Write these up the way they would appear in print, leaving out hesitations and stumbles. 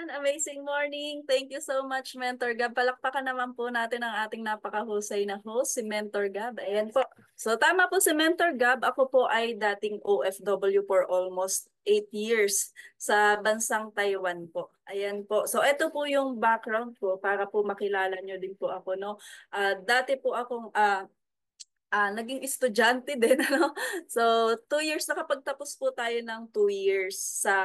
Amazing morning. Thank you so much, Mentor Gab. Palakpakan naman po natin ang ating napakahusay na host, si Mentor Gab. Ayan po. So tama po si Mentor Gab. Ako po ay dating OFW for almost 8 years sa bansang Taiwan po. Ayan po. So ito po yung background ko para po makilala nyo din po ako, no? Dati po akong naging estudyante din, ano? So, 2 years, nakapagtapos po tayo ng 2 years sa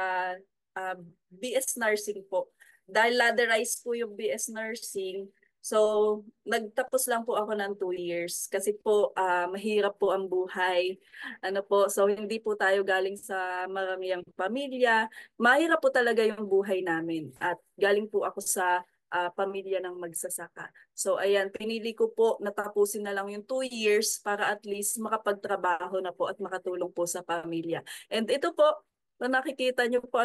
ah, BS Nursing po. Dahil ladderized po yung BS Nursing, so nagtapos lang po ako ng 2 years kasi po mahirap po ang buhay. Ano po, so hindi po tayo galing sa maraming pamilya. Mahirap po talaga yung buhay namin at galing po ako sa pamilya ng magsasaka. So ayan, pinili ko po natapusin na lang yung 2 years para at least makapagtrabaho na po at makatulong po sa pamilya. And ito po, kung nakikita nyo po,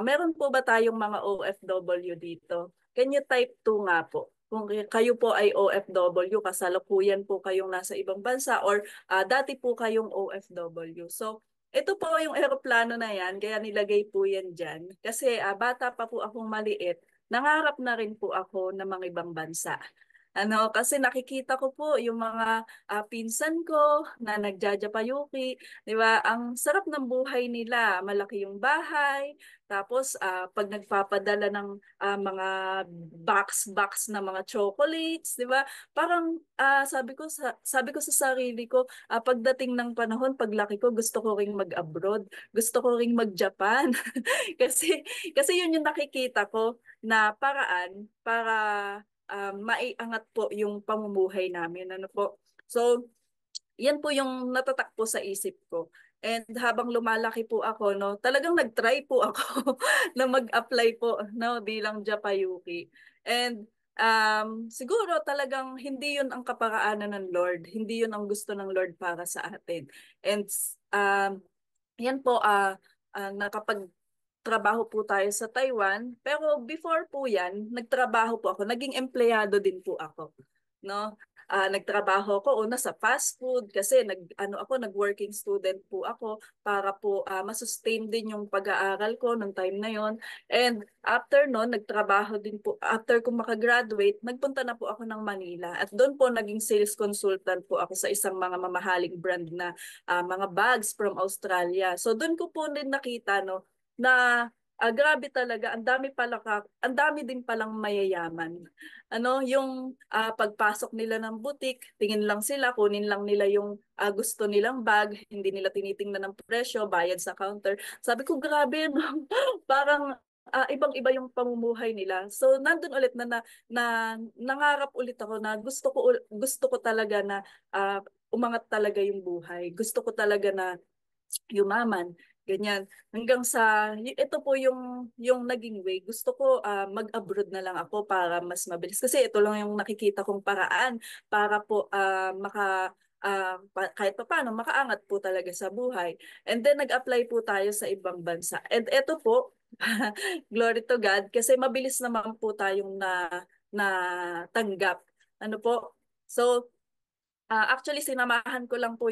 meron po ba tayong mga OFW dito? Can you type 2 nga po? Kung kayo po ay OFW, kasalukuyan po kayong nasa ibang bansa or dati po kayong OFW. So, ito po yung eroplano na yan, kaya nilagay po yan dyan. Kasi bata pa po akong maliit, nangarap na rin po ako ng mga ibang bansa. Kasi nakikita ko po yung mga pinsan ko na nagjajapayuki, di ba? Ang sarap ng buhay nila, malaki yung bahay, tapos pag nagpapadala ng mga box na mga chocolates, di ba? Parang sabi ko sa sarili ko, pagdating ng panahon, paglaki ko, gusto ko ring mag-abroad, gusto ko ring mag-Japan. kasi kasi yun yung nakikita ko na paraan para maiangat po yung pamumuhay namin. Ano po? So, yan po yung natatakpo sa isip ko. And habang lumalaki po ako, no, talagang nag-try po ako na mag-apply po, no, bilang Japayuki. And siguro talagang hindi yun ang kaparaanan ng Lord. Hindi yun ang gusto ng Lord para sa atin. And yan po, nakapagtrabaho po tayo sa Taiwan. Pero before po yan, nagtrabaho po ako. Naging empleyado din po ako. No? Nagtrabaho ako una sa fast food kasi nag-working student po ako para po masustain din yung pag-aaral ko nung time na yon. And after noon, nagtrabaho din po, after ko makagraduate, nagpunta na po ako ng Manila. At doon po naging sales consultant po ako sa isang mga mamahaling brand na mga bags from Australia. So doon ko po din nakita, no, na grabe talaga, ang dami din palang mayayaman. Yung pagpasok nila ng butik, tingin lang sila, kunin lang nila yung gusto nilang bag, hindi nila tinitingnan ng presyo, bayad sa counter. Sabi ko, grabe, no? Parang ibang-iba yung pamumuhay nila. So nandun ulit na nangarap ulit ako na gusto ko talaga na umangat talaga yung buhay. Gusto ko talaga na yumaman, ganyan. Hanggang sa, ito po yung naging way. Gusto ko mag-abroad na lang ako para mas mabilis. Kasi ito lang yung nakikita kong paraan para po kahit pa paano, makaangat po talaga sa buhay. And then nag-apply po tayo sa ibang bansa. And ito po, glory to God, kasi mabilis naman po tayong na tanggap. Ano po? So, actually, sinamahan ko lang po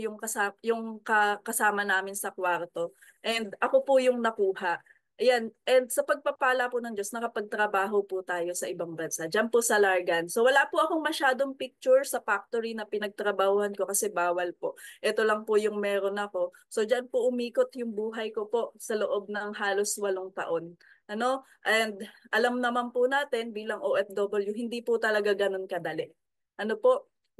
kasama namin sa kwarto. And ako po yung nakuha. Ayan. And sa pagpapala po ng Diyos, nakapagtrabaho po tayo sa ibang bansa. Diyan po sa Largan. So wala po akong masyadong picture sa factory na pinagtrabahuhan ko kasi bawal po. Ito lang po yung meron ako. So diyan po umikot yung buhay ko po sa loob ng halos 8 taon. And alam naman po natin bilang OFW, hindi po talaga ganun kadali.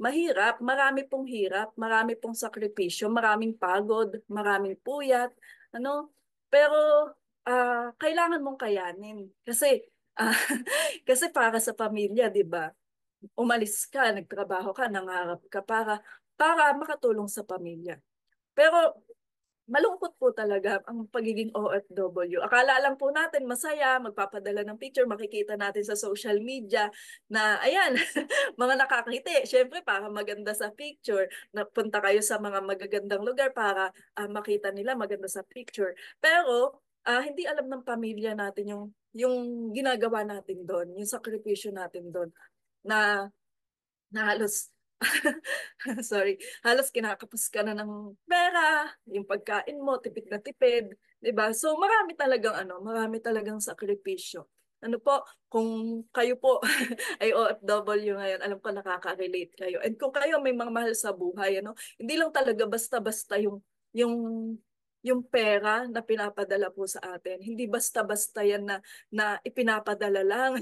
Mahirap, marami pong hirap, marami pong sakripisyo, maraming pagod, maraming puyat, ano. Pero kailangan mong kayanin kasi ah, kasi para sa pamilya, 'di ba? Umalis ka, nagtrabaho ka, nangarap ka para makatulong sa pamilya. Pero malungkot po talaga ang pagiging OFW. Akala lang po natin masaya, magpapadala ng picture, makikita natin sa social media na ayan, mga nakakiti. Siyempre, para maganda sa picture, napunta kayo sa mga magagandang lugar para makita nila maganda sa picture. Pero hindi alam ng pamilya natin yung ginagawa natin doon, yung sakripisyo natin doon na halos sorry, halos kinakapos ka na ng pera, yung pagkain mo, tipid na tipid, 'di ba? So marami talagang sakripisyo. Ano po, kung kayo po ay OFW ngayon, alam ko nakaka-relate kayo. And kung kayo may mga mahal sa buhay, ano, hindi lang talaga basta-basta yung yung pera na pinapadala po sa atin. Hindi basta-basta yan na ipinapadala lang.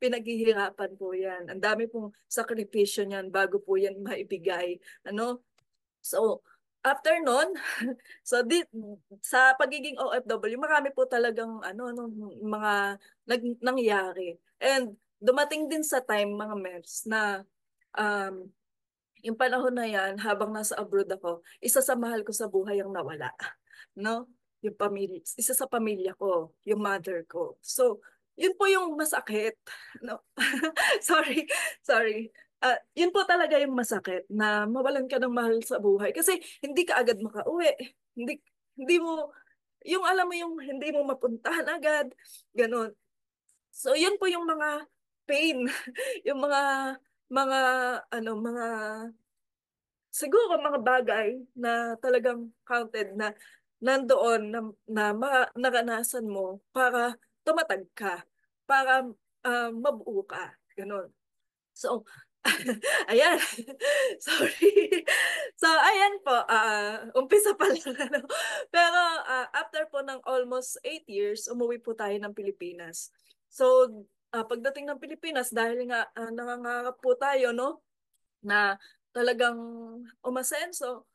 Pinaghihirapan po yan. Ang dami pong sakripisyo niyan bago po yan maibigay. Ano? So, after nun, so sa pagiging OFW, marami po talagang mga nangyari. And dumating din sa time, mga MERS, na um, yung panahon na yan, habang nasa abroad ako, isa sa mahal ko sa buhay ang nawala. No? Yung pamilya, isa sa pamilya ko, yung mother ko. So, yun po yung masakit. No? Sorry, sorry. Yun po talaga yung masakit na mawalan ka ng mahal sa buhay kasi hindi ka agad makauwi. Hindi hindi mo yung alam mo yung hindi mo mapuntahan agad, ganun. So yun po yung mga pain, yung mga mga siguro mga bagay na talagang counted na nandoon naranasan mo para tumatag ka, para mabuo ka, ganun. So, ayan. Sorry. So, ayan po. Umpisa pa lang. Ano. Pero after po ng almost 8 years, umuwi po tayo ng Pilipinas. So, pagdating ng Pilipinas, dahil nga nangangarap po tayo, no, na talagang umasenso,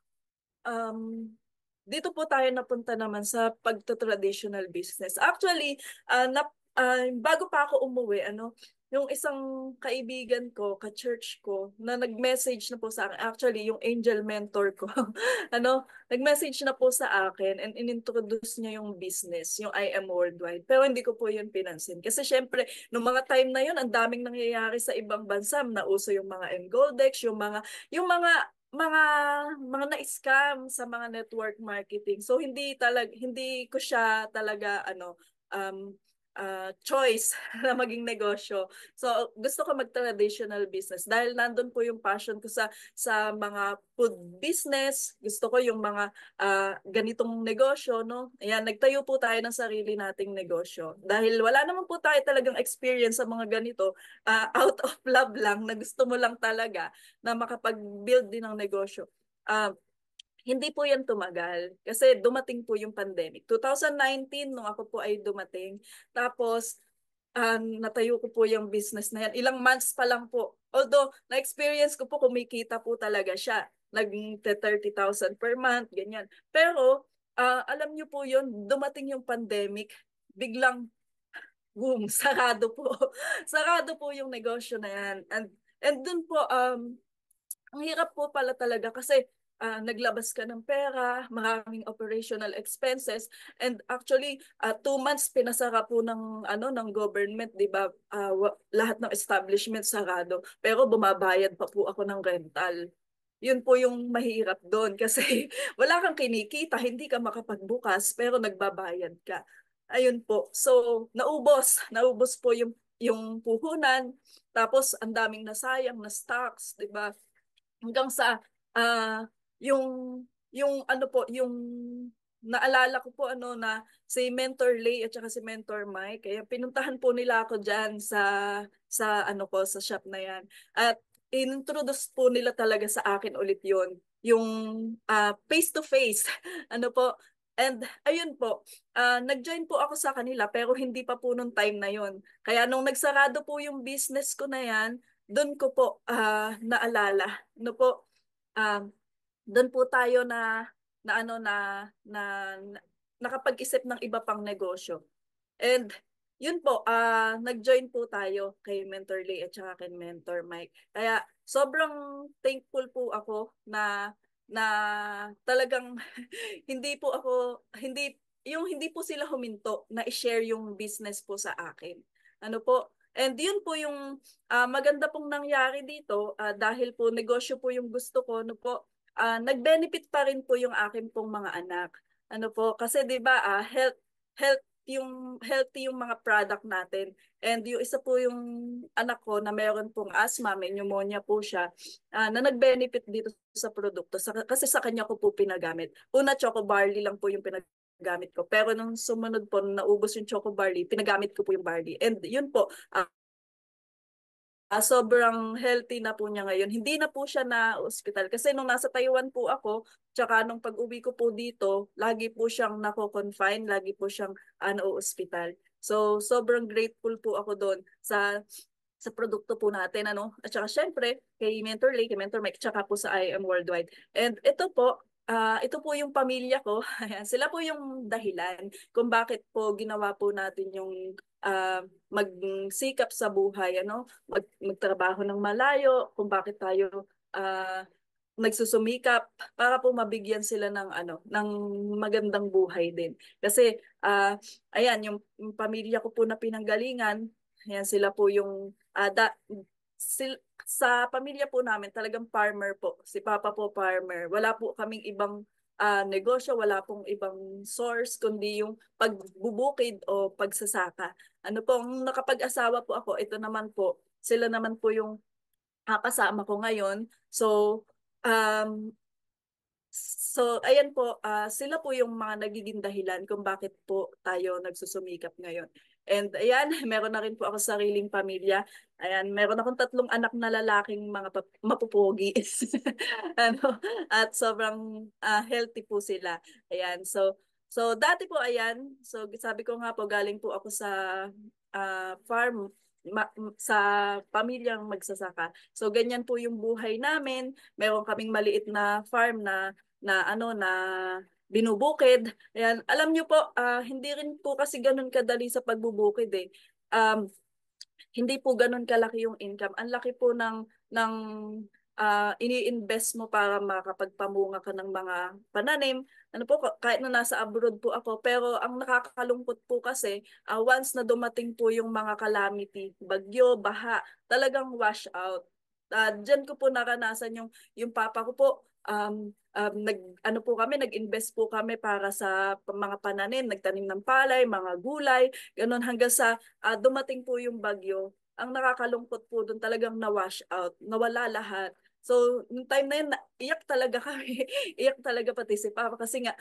um, dito po tayo napunta naman sa pagto-traditional business. Actually, bago pa ako umuwi, yung isang kaibigan ko, ka-church ko, na nag-message na po sa akin, actually, yung angel mentor ko, nag-message na po sa akin and inintroduce niya yung business, yung I Am Worldwide. Pero hindi ko po yun pinansin. Kasi syempre, nung mga time na yun, ang daming nangyayari sa ibang bansa. Nauso yung mga Ngoldex, yung mga mga na-scam sa mga network marketing. So hindi ko siya talaga um choice na maging negosyo. So gusto ko mag-traditional business dahil nandun po yung passion ko sa mga food business. Gusto ko yung mga ganitong negosyo, no? Ayan, nagtayo po tayo ng sarili nating negosyo. Dahil wala naman po tayo talagang experience sa mga ganito, out of love lang na gusto mo lang talaga na makapag-build din ng negosyo. Uh, Hindi po yan tumagal kasi dumating po yung pandemic. 2019 nung ako po ay dumating. Tapos natayo ko po yung business na yan. Ilang months pa lang po. Although na-experience ko po kumikita po talaga siya. Naging 30,000 per month, ganyan. Pero alam niyo po yun, dumating yung pandemic, biglang boom, sarado po. Sarado po yung negosyo na yan. And dun po, ang hirap po pala talaga kasi naglabas ka ng pera, maraming operational expenses, and actually 2 months pinasara po ng government, 'di ba? Lahat ng establishment sarado, pero bumabayad pa po ako ng rental. Yun po yung mahirap doon kasi wala kang kinikita, hindi ka makapagbukas, pero nagbabayad ka. Ayun po. So, naubos po yung puhunan, tapos ang daming nasayang na stocks, 'di ba? Hanggang sa ah yung yung naalala ko po na si Mentor Lay at saka si Mentor Mike, kaya pinuntahan po nila ako diyan sa shop na yan, at introduce po nila talaga sa akin ulit yung face to face. ano po And ayun po, nag-join po ako sa kanila pero hindi pa po nung time na yon. Kaya nung nagsarado po yung business ko na yan, doon ko po naalala. Um, Doon po tayo na ano na nakapag-isip ng iba pang negosyo. And yun po, nag-join po tayo kay Mentor Lee at saka kay Mentor Mike. Kaya sobrang thankful po ako na talagang hindi po sila huminto na i-share yung business po sa akin. Ano po? And yun po yung maganda pong nangyari dito, dahil po negosyo po yung gusto ko, nag-benefit pa rin po yung akin pong mga anak. Ano po? Kasi 'di ba, health yung healthy yung mga product natin. And yung isa po yung anak ko na meron pong asthma, may pneumonia po siya, na nag-benefit dito sa produkto. Kasi sa kanya ko po pinagamit. Una, choco barley lang po yung gamit ko. Pero nung sumunod po, nung naubos yung Choco Barley, pinagamit ko po yung barley. And yun po, sobrang healthy na po niya ngayon. Hindi na po siya na ospital. Kasi nung nasa Taiwan po ako, tsaka nung pag-uwi ko po dito, lagi po siyang nako-confine, lagi po siyang na-ospital. So, sobrang grateful po ako doon sa produkto po natin, ano? At saka syempre, kay Mentor Lay, kay Mentor Mike, tsaka po sa IM Worldwide. And ito po yung pamilya ko. Ayan, sila po yung dahilan kung bakit po ginawa po natin yung magsikap sa buhay, ano? Magtrabaho ng malayo, kung bakit tayo nagsusumikap para po mabigyan sila ng ng magandang buhay din. Kasi ayan yung pamilya ko po na pinanggalingan, ayan sila po yung sa pamilya po namin talagang farmer po. Si Papa po farmer. Wala po kaming ibang negosyo, wala pong ibang source kundi yung pagbubukid o pagsasaka. Ano pong nakapag-asawa po ako, ito naman po, sila naman po yung kasama ko ngayon. Um, ayan po, sila po yung mga nagiging dahilan kung bakit po tayo nagsusumikap ngayon. And ayan, meron na rin po ako sariling pamilya. Ayan, meron akong 3 anak na lalaking mga mapupogi. Ano, at sobrang healthy po sila. Ayan, so dati po ayan, so sabi ko nga po galing po ako sa farm sa pamilyang magsasaka. So ganyan po yung buhay namin. Meron kaming maliit na farm na binubukid. Ayan, alam niyo po, hindi rin po kasi ganun kadali sa pagbubukid eh. Um, Hindi po ganun kalaki yung income. Ang laki po ng ini-invest mo para makapagpamunga ka ng mga pananim. Ano po, kahit na nasa abroad po ako, pero ang nakakalungkot po kasi, once na dumating po yung mga calamity, bagyo, baha, talagang wash out. Diyan ko po naranasan yung papa ko po, ano po kami, nag-invest po kami para sa mga pananim, nagtanim ng palay, mga gulay, ganun hanggang sa dumating po yung bagyo. Ang nakakalungkot po doon talagang na-wash out, nawala lahat. So, yung time na yun, iyak talaga kami. Iyak talaga pati si Papa kasi nga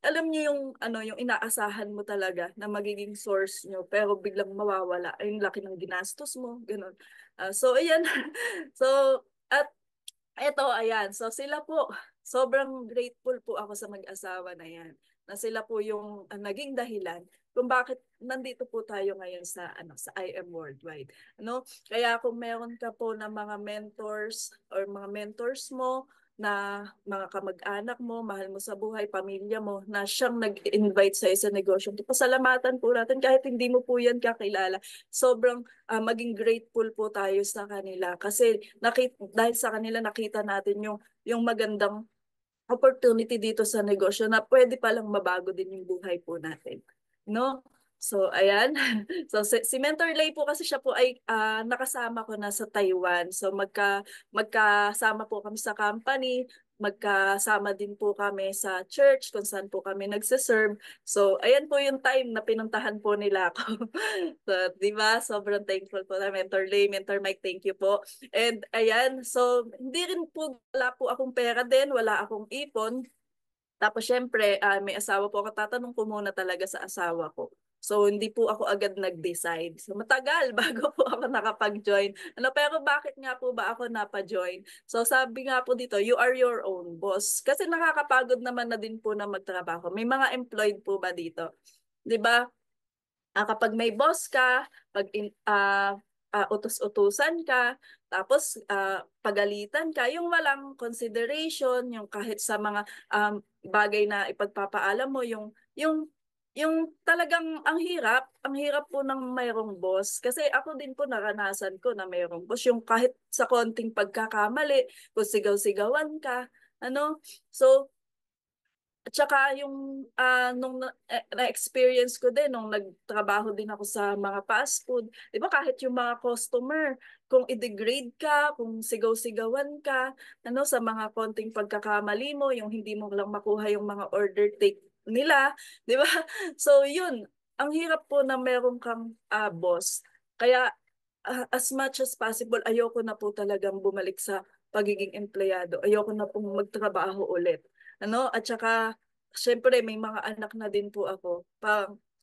alam niyo yung yung inaasahan mo talaga na magiging source niyo pero biglang mawawala. Ay, yung laki ng ginastos mo, ganun. So, ayan. So, at eto, ayan. So sila po, sobrang grateful po ako sa mag-asawa na yan. Na sila po yung naging dahilan kung bakit nandito po tayo ngayon sa IM Worldwide. Ano? Kaya kung meron ka po na mga mentors or mga mentors mo na mga kamag-anak mo, mahal mo sa buhay, pamilya mo, na siyang nag-invite sa isa negosyo. Pasalamatan po natin kahit hindi mo po yan kakilala. Sobrang maging grateful po tayo sa kanila kasi dahil sa kanila nakita natin yung magandang opportunity dito sa negosyo na pwede palang mabago din yung buhay po natin. No? So, ayan. So, si Mentor Lay po kasi siya po ay nakasama ko na sa Taiwan. So, magkasama po kami sa company. Magkasama din po kami sa church kung saan po kami nagsiserve. So, ayan po yung time na pinuntahan po nila ako. So, di ba? Sobrang thankful po na Mentor Lay, Mentor Mike, thank you po. And ayan, so hindi rin po, wala po akong pera din, wala akong ipon. Tapos syempre, may asawa po ako, tatanong ko muna talaga sa asawa ko. So hindi po ako agad nag-decide. So matagal bago po ako nakapag-join. Pero bakit nga po ba ako napa-join? So sabi nga po dito, you are your own boss. Kasi nakakapagod naman na din po na magtrabaho. May mga employed po ba dito? 'Di ba? Kapag may boss ka, utos-utusan ka, tapos pagalitan ka, yung walang consideration, yung kahit sa mga bagay na ipagpapaalam mo, yung talagang ang hirap po ng mayroong boss. Kasi ako din po naranasan ko na mayroong boss, yung kahit sa konting pagkakamali, kung sigaw-sigawan ka, ano, so at saka yung nung na-experience ko din nung nagtrabaho din ako sa mga fast food, 'di ba kahit yung mga customer, kung i-degrade ka, kung sigaw-sigawan ka, sa mga konting pagkakamali mo, yung hindi mo lang makuha yung mga order take nila, 'di ba? So yun, ang hirap po na meron kang boss. Kaya as much as possible, ayoko na po talagang bumalik sa pagiging empleyado. Ayoko na pong magtrabaho ulit. At saka syempre may mga anak na din po ako.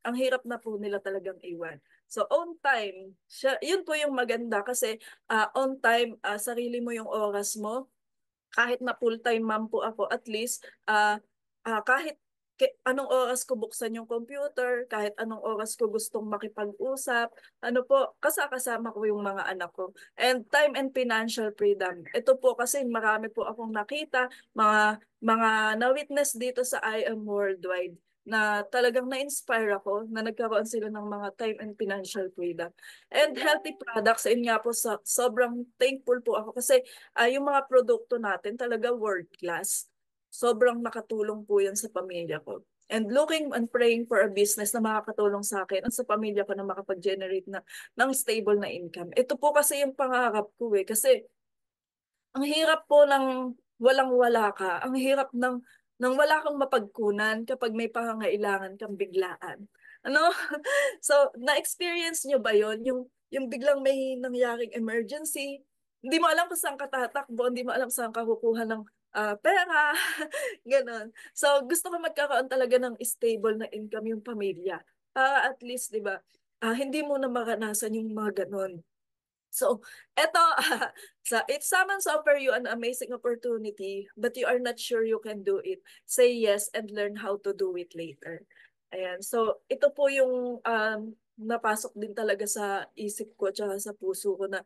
Ang hirap na po nila talagang iwan. So on time, yun po yung maganda kasi on time, sarili mo yung oras mo kahit na full-time mom po ako, at least kahit anong oras ko buksan yung computer, kahit anong oras ko gustong makipag-usap, ano po, kasama ko yung mga anak ko. And time and financial freedom. Ito po kasi marami po akong nakita, mga na-witness dito sa I Am Worldwide na talagang na-inspire ako na nagkaroon sila ng mga time and financial freedom. And healthy products, yun nga po, sobrang thankful po ako kasi yung mga produkto natin talaga world class. Sobrang nakatulong po yan sa pamilya ko. And looking and praying for a business na makakatulong sa akin at sa pamilya ko na makapag-generate ng stable na income. Ito po kasi yung pangarap ko eh. Kasi ang hirap po ng walang-wala ka. Ang hirap ng wala kang mapagkunan kapag may pangangailangan kang biglaan. Ano? So, na-experience nyo ba yon? Yung biglang may nangyaring emergency, hindi mo alam kung saan ka tatakbo, hindi mo alam saan ka kukuha ng pera, ganon. So, gusto ko magkakaroon talaga ng stable na income yung pamilya. Para at least, di ba, hindi mo na maranasan yung mga ganon. So, eto, if someone's offer you an amazing opportunity, but you are not sure you can do it, say yes and learn how to do it later. Ayan. So, ito po yung napasok din talaga sa isip ko at sa puso ko na,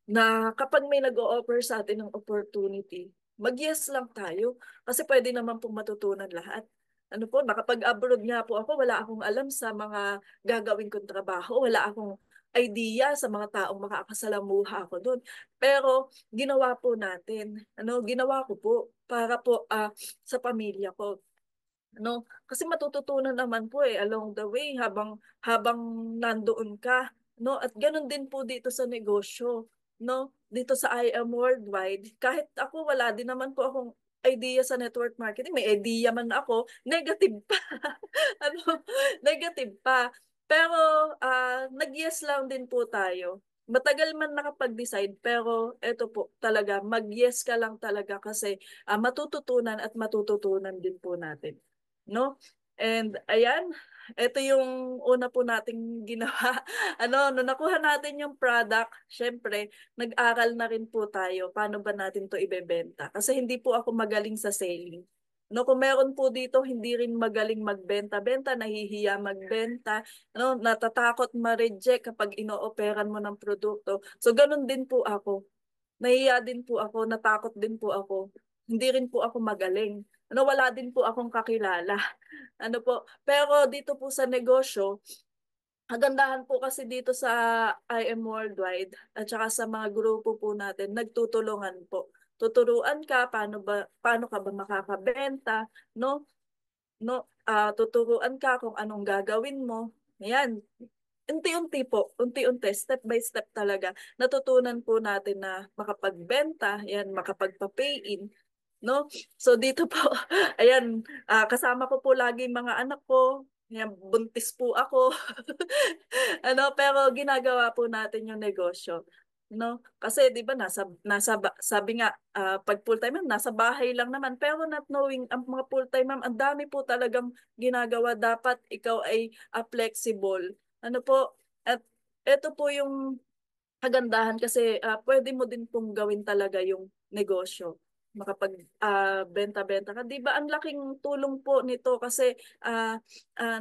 na kapag may nag-o-offer sa atin ng opportunity, mag-yes lang tayo. Kasi pwede naman pong matutunan lahat. Ano po, nakapag-abroad nga po ako, wala akong alam sa mga gagawin kong trabaho, wala akong idea sa mga taong makakasalamuha ako doon. Pero ginawa po natin. Ginawa ko po para po sa pamilya ko. Kasi matututunan naman po along the way habang nandoon ka, At ganun din po dito sa negosyo, Dito sa I Am Worldwide, kahit ako wala din naman po akong idea sa network marketing, may idea man ako, negative pa. ano, Negative pa. Pero nag-yes lang din po tayo. Matagal man nakapag-decide, pero eto po talaga, mag-yes ka lang talaga kasi matututunan at matututunan din po natin. No? And ayan, ito yung una po nating ginawa. Nung nakuha natin yung product, syempre, nag-aral na rin po tayo paano ba natin to ibebenta. Kasi hindi po ako magaling sa selling. Kung meron po dito, hindi rin magaling magbenta-benta, nahihiya magbenta, natatakot ma-reject kapag ino-operan mo ng produkto. So, ganun din po ako. Nahiya din po ako, natakot din po ako. Hindi rin po ako magaling. Wala din po akong kakilala. Pero dito po sa negosyo, kagandahan po kasi dito sa I Am Worldwide at saka sa mga grupo po natin, nagtutulungan po. Tuturuan ka paano ka ba makakabenta, no? Tuturuan ka kung anong gagawin mo. Ayan, unti-unti po, unti-unti, step by step talaga. Natutunan po natin na makapagbenta, yan, makapagpa-pay in, no? So dito po, ayan, kasama ko po lagi mga anak ko. Yan, buntis po ako. Pero ginagawa po natin yung negosyo. Kasi 'di ba sabi nga pag full-time ma'am nasa bahay lang naman, pero not knowing ang mga full-time ma'am ang dami po talagang ginagawa, dapat ikaw ay flexible. At ito po yung kagandahan kasi pwede mo din pong gawin talaga yung negosyo. Makapag benta-benta ka. 'Di ba ang laking tulong po nito kasi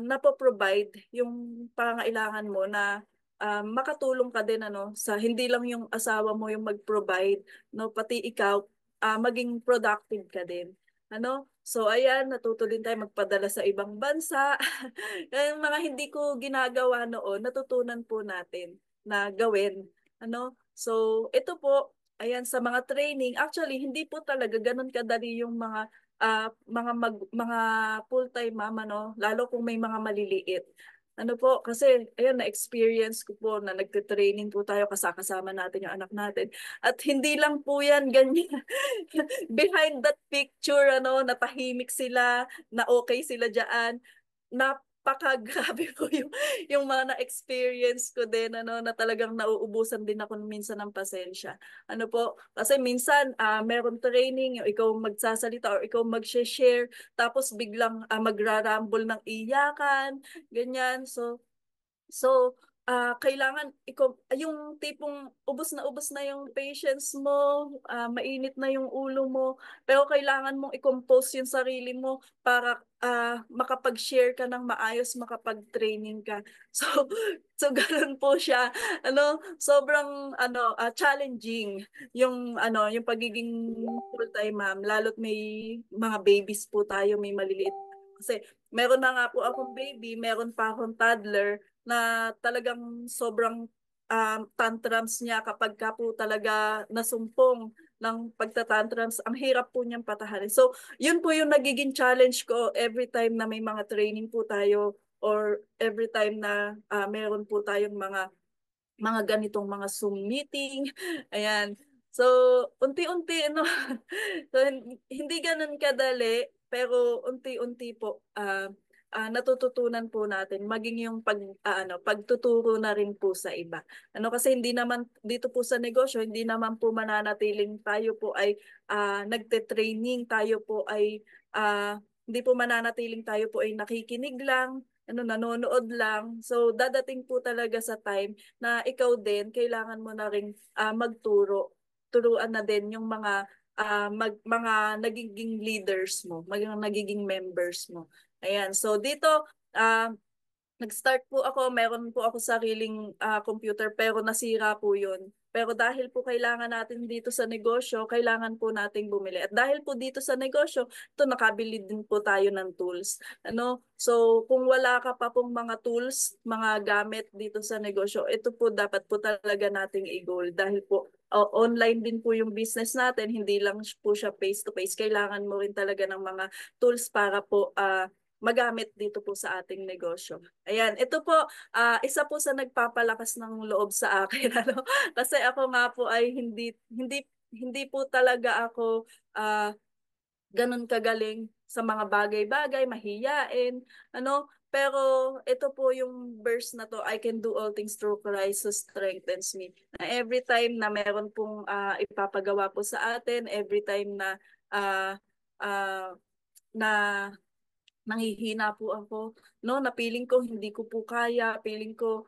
napo-provide yung pangailangan mo na makatulong ka din sa hindi lang yung asawa mo yung mag-provide, pati ikaw maging productive ka din. So ayan, natuto din tayo magpadala sa ibang bansa. Yung mga hindi ko ginagawa noon, natutunan po natin na gawin. So ito po, ayan, sa mga training, actually hindi po talaga ganun kadali yung mga full-time mama, lalo kung may mga maliliit. Kasi ayun, na-experience ko po na nagte-training po tayo, kasama natin yung anak natin. At hindi lang po yan ganyan. Behind that picture, natahimik sila, na okay sila diyan. napakagrabe po yung mga na-experience ko din, ano, na talagang nauubusan din ako minsan ng pasensya. Ano po, kasi minsan meron training, yung ikaw magsasalita or ikaw mag-share, tapos biglang magrarambol ng iyakan, ganyan. So, kailangan ikaw, yung tipong ubos na yung patience mo, mainit na yung ulo mo, pero kailangan mong i-compose yung sarili mo para makapag-share ka ng maayos, makapag-training ka. So, so ganun po siya. Ano, sobrang challenging yung pagiging full-time mom, lalo't may mga babies po tayo, may maliliit. Kasi meron na nga po akong baby, meron pa akong toddler na talagang sobrang tantrums niya kapag ka po talaga nasumpong ng pagtatantrums. Ang hirap po niyang patahalin. So, yun po yung nagiging challenge ko every time na may mga training po tayo or every time na meron po tayong mga ganitong mga Zoom meeting. Ayan. So, unti-unti, no? So, hindi ganun kadali, pero unti-unti po, natututunan po natin maging yung pagtuturo na rin po sa iba. Ano kasi hindi naman dito po sa negosyo, hindi naman po mananatiling tayo po ay nagte-training, tayo po ay hindi po mananatiling tayo po ay nakikinig lang, nanonood lang. So dadating po talaga sa time na ikaw din kailangan mo na ring magturo. Turuan na din yung mga nagiging leaders mo, mga nagiging members mo. Ayan. So dito, ah, nag-start po ako, meron po ako sariling computer pero nasira po yun. Pero dahil po kailangan natin dito sa negosyo, kailangan po nating bumili. At dahil po dito sa negosyo, ito nakabili din po tayo ng tools. Ano? So kung wala ka pa pong mga tools, mga gamit dito sa negosyo, ito po dapat po talaga nating i-goal. Dahil po online din po yung business natin, hindi lang po siya face-to-face. Kailangan mo rin talaga ng mga tools para po magamit dito po sa ating negosyo. Ayan, ito po, isa po sa nagpapalakas ng loob sa akin, ano? Kasi ako nga po ay hindi po talaga ako ganun kagaling sa mga bagay-bagay, mahiyain, ano? Pero ito po yung verse na to, I can do all things through Christ who strengthens me. Na every time na meron pong ipapagawa po sa atin, every time na uh, uh, na nanghihina po ako, no? Na feeling ko hindi ko po kaya, feeling ko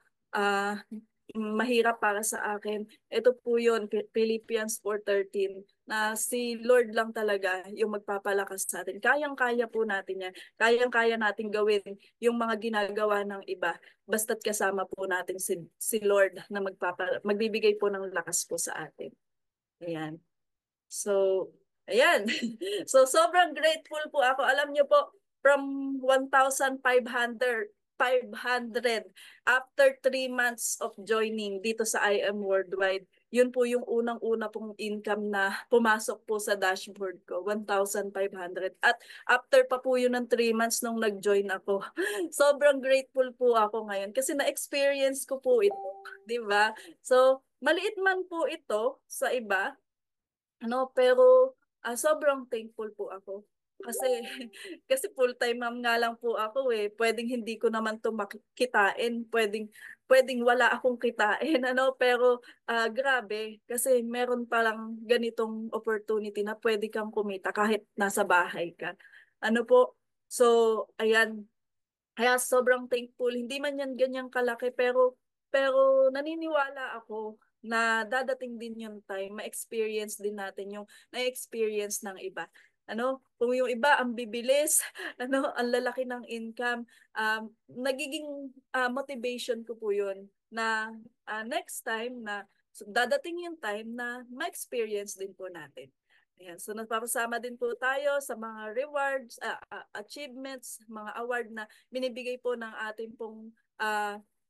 mahirap para sa akin. Ito po yun, Philippians 4:13, na si Lord lang talaga yung magpapalakas sa atin. Kayang-kaya po natin yan. Kayang-kaya natin gawin yung mga ginagawa ng iba. Basta't kasama po natin si Lord na magbibigay po ng lakas po sa atin. Ayan. So, ayan. So, sobrang grateful po ako. Alam niyo po, from 1,500 500 after 3 months of joining dito sa IM Worldwide, yun po yung unang-una pong income na pumasok po sa dashboard ko, 1,500. At after pa po yun ng 3 months nung nag-join ako. Sobrang grateful po ako ngayon kasi na-experience ko po ito, di ba? So, maliit man po ito sa iba, pero sobrang thankful po ako. Kasi kasi full-time mom nga lang po ako eh. Pwedeng hindi ko naman 'to makitain, pwedeng wala akong kitain, pero grabe kasi meron palang ganitong opportunity na pwede kang kumita kahit nasa bahay ka. Ano po? So, ayan, kaya sobrang thankful. Hindi man yan ganyang kalaki, pero naniniwala ako na dadating din yung time, ma-experience din natin yung na-experience ng iba. Kung yung iba ang bibilis, ang lalaki ng income, nagiging motivation ko po yun na next time na dadating yung time na ma-experience din po natin. Ayan. So napapasama din po tayo sa mga rewards, achievements, mga award na binibigay po ng ating pong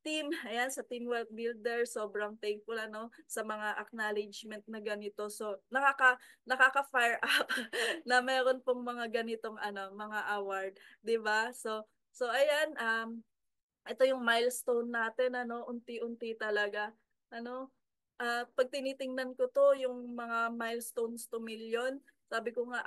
team. Ayan, sa Team Wealth Builder, sobrang thankful sa mga acknowledgement na ganito. So nakaka-fire up na meron pong mga ganitong mga award, 'di ba? So ayan, ito yung milestone natin, unti-unti talaga. Pag tinitingnan ko to, yung mga milestones to million, Sabi ko nga,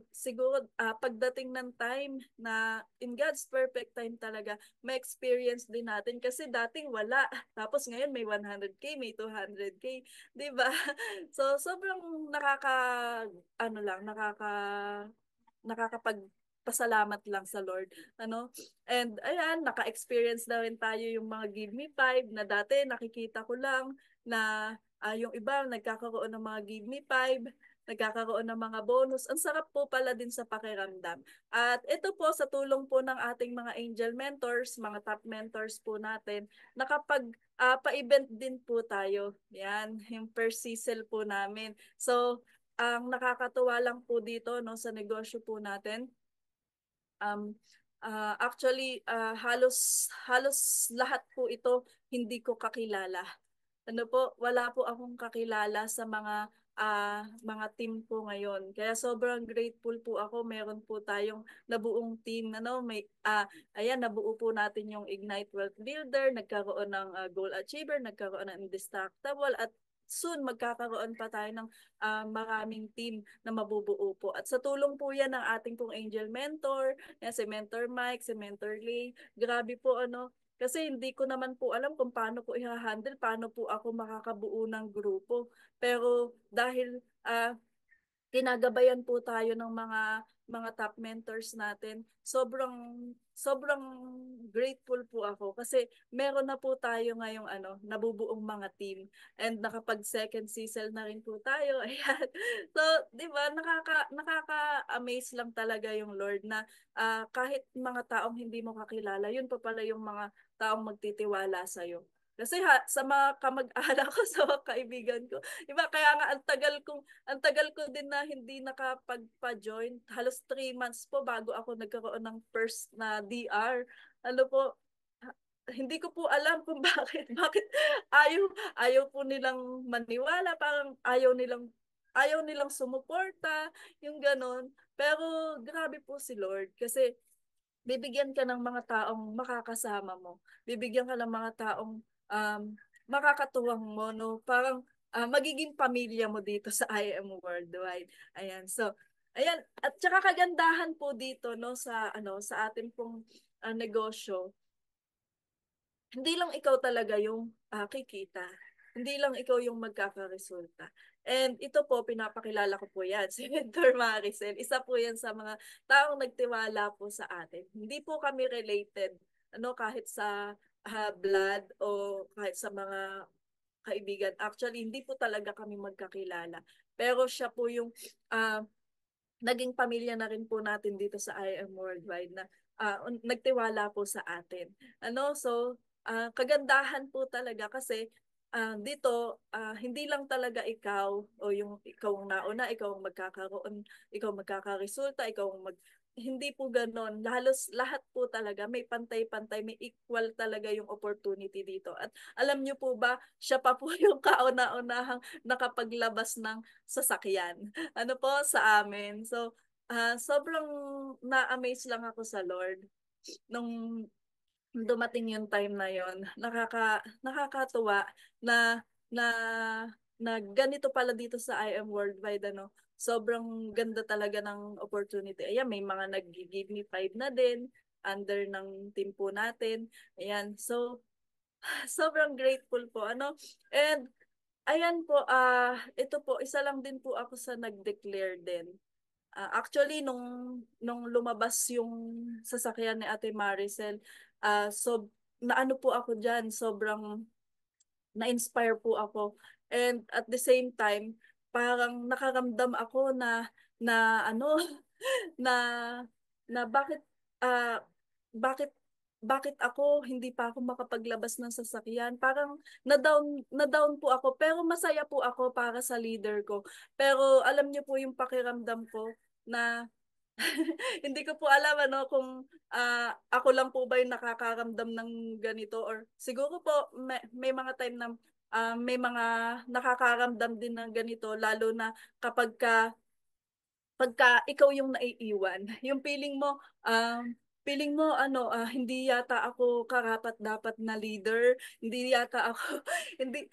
siguro pagdating ng time na in God's perfect time talaga, may experience din natin. Kasi dating wala. Tapos ngayon may 100K, may 200K. Di ba? So, sobrang ano lang, nakakapagpasalamat lang sa Lord. Ano? And ayan, naka-experience na rin tayo yung mga Give Me Five na dati nakikita ko lang na yung iba nagkakaroon ng mga Give Me Five, nagkakaroon ng mga bonus. Ang sarap po pala din sa pakiramdam. At ito po sa tulong po ng ating mga angel mentors, mga top mentors po natin, nakapag pa-event din po tayo. Yan, yung per Cecil po namin. So, ang nakakatuwa lang po dito no sa negosyo po natin, um actually halos halos lahat po ito hindi ko kakilala. Ano po, wala po akong kakilala sa mga team po ngayon. Kaya sobrang grateful po ako. Meron po tayong nabuong team, ano, ayan, nabuo po natin yung Ignite Wealth Builder, nagkaroon ng Goal Achiever, nagkaroon ng Indestructible, at soon magkakaroon pa tayo ng maraming team na mabubuo po. At sa tulong po yan ng ating pong angel mentor, yan, si Mentor Mike, si Mentor Lay, grabe po ano, kasi hindi ko naman po alam kung paano ko i-handle, paano po ako makakabuo ng grupo. Pero dahil ginagabayan po tayo ng mga top mentors natin. Sobrang sobrang grateful po ako kasi meron na po tayo ngayong nabubuong mga team, and nakapag second season na rin po tayo. Ayan. So, 'di ba, nakaka-amaze lang talaga yung Lord na kahit mga taong hindi mo kakilala, yun pa pala yung mga taong magtitiwala sa iyo. Kasi sa mga kamag-anak ko, sa mga kaibigan ko, iba, kaya nga ang tagal ko din na hindi nakapagpa-join. Halos 3 months po bago ako nagkaroon ng first na DR. Ano po, hindi ko po alam kung bakit ayaw ayaw po nilang maniwala, parang ayaw nilang sumuporta, yung ganon. Pero grabe po si Lord kasi bibigyan ka ng mga taong makakasama mo. Bibigyan ka ng mga taong um, makakatuwang mo, no? Parang magiging pamilya mo dito sa I Am Worldwide. Ayan. So, ayan. At saka kagandahan po dito, no, sa ating pong negosyo, hindi lang ikaw talaga yung kikita. Hindi lang ikaw yung magkakaresulta. And ito po, pinapakilala ko po yan, si Mentor Maricel. Isa po yan sa mga taong nagtiwala po sa atin. Hindi po kami related, kahit sa blood o kahit sa mga kaibigan. Actually, hindi po talaga kami magkakilala. Pero siya po yung ah, naging pamilya na rin po natin dito sa I Am Worldwide na nagtiwala po sa atin. So, kagandahan po talaga kasi dito, hindi lang talaga ikaw o yung ikaw ang nauna, ikaw ang magkakaroon, ikaw magkakaresulta, hindi po ganon. Halos lahat po talaga may pantay-pantay, may equal talaga yung opportunity dito. At alam niyo po ba, siya pa po yung kauna-unahang nakapaglabas ng sasakyan. Ano po sa amin. So, sobrang na-amaze lang ako sa Lord nung dumating yung time na yon. Nakakatuwa na na na ganito pala dito sa I Am Worldwide, ano. Sobrang ganda talaga ng opportunity. Ayan, may mga nag-give me five na din under ng team po natin. Ayan. So, sobrang grateful po, ano. And ayan po, ito po, isa lang din po ako sa nag-declare din. Actually, nung lumabas yung sasakyan ni Ate Maricel, so naano po ako diyan, sobrang na-inspire po ako. And at the same time, parang nakaramdam ako na ano, na na ah bakit bakit ako hindi pa ako makapaglabas ng sasakyan. Parang na down po ako, pero masaya po ako para sa leader ko. Pero alam niyo po yung pakiramdam ko na hindi ko po alam, kung ako lang po ba yung nakakaramdam ng ganito, or siguro po may mga time na may mga nakakaramdam din ng ganito, lalo na kapag pagka ikaw yung naiiwan. Yung feeling mo, feeling mo hindi yata ako karapat-dapat na leader, hindi yata ako hindi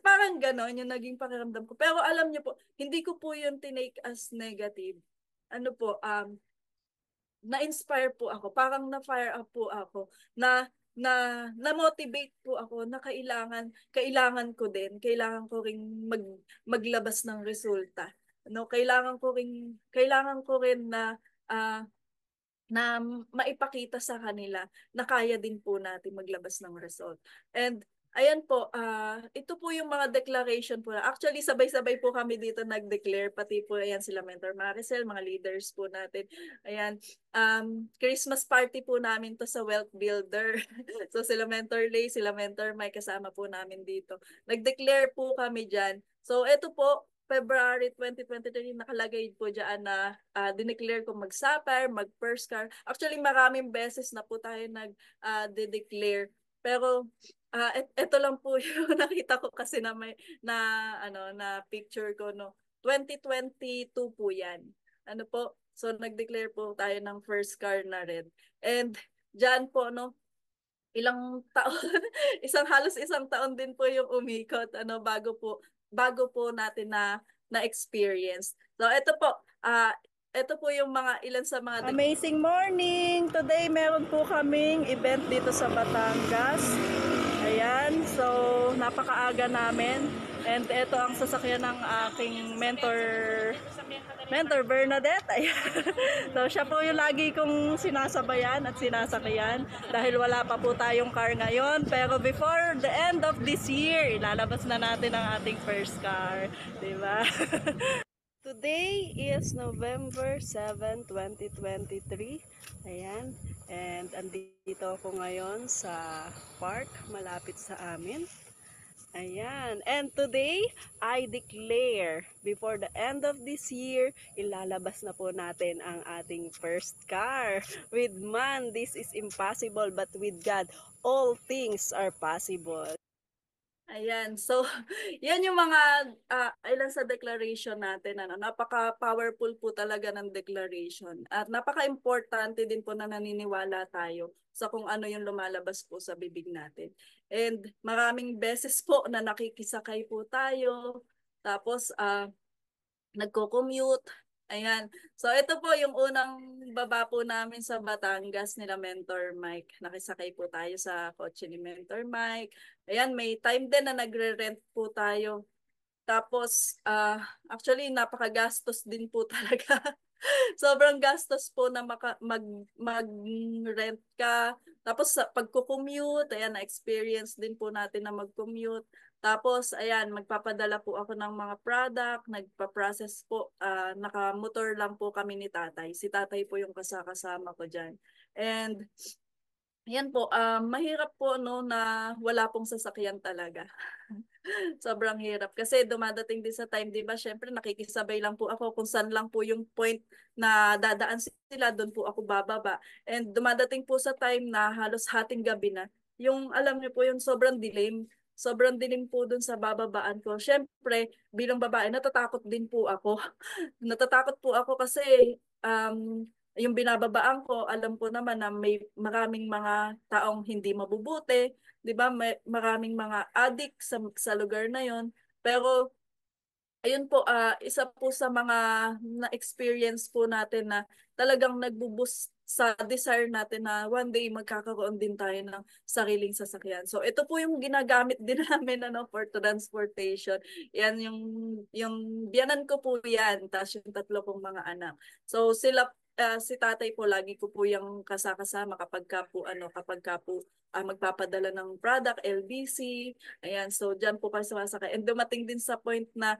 parang gano'n yung naging pakiramdam ko. Pero alam niyo po, hindi ko po yun tinake as negative. Ano po, na-inspire po ako, parang na-fire up po ako, na na na-motivate po ako na kailangan ko din, kailangan ko ring maglabas ng resulta. Kailangan ko rin ah, na maipakita sa kanila na kaya din po natin maglabas ng result. And ayan po, ito po yung mga declaration po. Actually, sabay-sabay po kami dito nag-declare, pati po ayan sila Mentor Maricel, mga leaders po natin. Ayan, Christmas party po namin to sa Wealth Builder. So sila Mentor Lay, sila Mentor Mike, kasama po namin dito. Nag-declare po kami dyan. So ito po, February 2023, nakalagay po dyan na dineclare ko mag-sapphire, mag-first car. Actually, maraming beses na po tayo nag-declare. Pero ito lang po yung nakita ko kasi na may na picture ko no. 2022 po 'yan. Ano po? So nag-declare po tayo ng first car na red. And diyan po no, ilang taon, halos isang taon din po yung umikot bago po natin na experience. So ito po yung ilan sa mga amazing morning. Today meron po kaming event dito sa Batangas. Ayan, so napakaaga namin. And ito ang sasakyan ng aking mentor Bernadette. Ayan. So siya po yung lagi kong sinasabayan at sinasakyan dahil wala pa po tayong car ngayon. Pero before the end of this year, ilalabas na natin ang ating first car. Diba? Today is November 7, 2023. Ayan. And andito ako ngayon sa park malapit sa amin. Ayan. And today, I declare, before the end of this year, ilalabas na po natin ang ating first car. With man, this is impossible, but with God, all things are possible. Ayan. So, yan yung mga ilan sa declaration natin. Napaka-powerful po talaga ng declaration. At napaka-importante din po na naniniwala tayo sa kung ano yung lumalabas po sa bibig natin. And maraming beses po na nakikisakay po tayo. Tapos, nagko-commute. Ayan. So ito po yung unang baba po namin sa Batangas nila Mentor Mike. Nakisakay po tayo sa kotse ni Mentor Mike. Ayan, may time din na nagre-rent po tayo. Tapos, actually, napakagastos din po talaga. Sobrang gastos po na mag-rent ka. Tapos sa pagko-commute, ayan, na-experience din po natin na mag-commute. Tapos, ayan, magpapadala po ako ng mga product, nagpa-process po. Nakamotor lang po kami ni tatay. Si tatay po yung kasama ko dyan. And, yan po, mahirap po no na wala pong sasakyan talaga. Sobrang hirap kasi dumadating din sa time, 'di ba? Syempre nakikisabay lang po ako kung saan lang po yung point na dadaan sila, doon po ako bababa. And dumadating po sa time na halos hating gabi na. Yung alam niyo po yung sobrang dilim. Sobrang dilim po doon sa bababaan ko. Syempre, bilang babae, natatakot din po ako. Natatakot po ako kasi yung binababaan ko, alam ko naman na may maraming mga taong hindi mabubuti, 'di ba? May maraming mga addict sa lugar na 'yon. Pero ayun po, isa po sa mga na-experience po natin na talagang nagbo-boost sa desire natin na one day magkakaroon din tayo ng sariling sasakyan. So ito po yung ginagamit din namin for transportation. Yan yung biyanan ko po yan, tapos yung tatlo kong mga anak. So si tatay po lagi ko po yung kasama kapag ka po magpapadala ng product, LBC. Ayan, so diyan po kayo sumasakay. And dumating din sa point na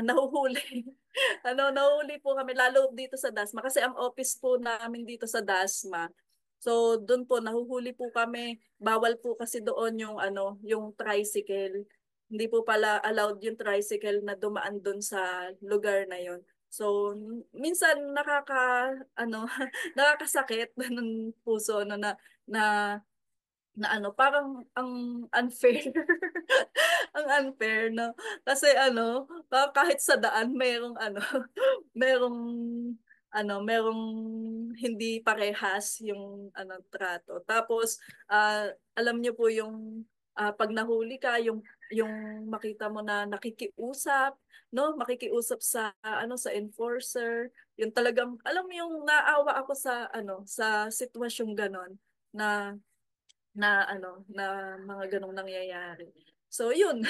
nahuhuli. Nahuhuli po kami lalo dito sa Dasma kasi ang office po namin dito sa Dasma. So doon po nahuhuli po kami. Bawal po kasi doon yung tricycle. Hindi po pala allowed yung tricycle na dumaan doon sa lugar na yon. So minsan nakakasakit ng puso na parang ang unfair. Ang unfair, no? Kasi parang kahit sa daan merong merong hindi parehas yung ano trato. Tapos alam niyo po yung pag nahuli ka, yung makita mo na nakikiusap, no? Makikiusap sa sa enforcer, yung talagang alam mo yung naawa ako sa sa sitwasyong ganon na na mga ganong nangyayari. So yun,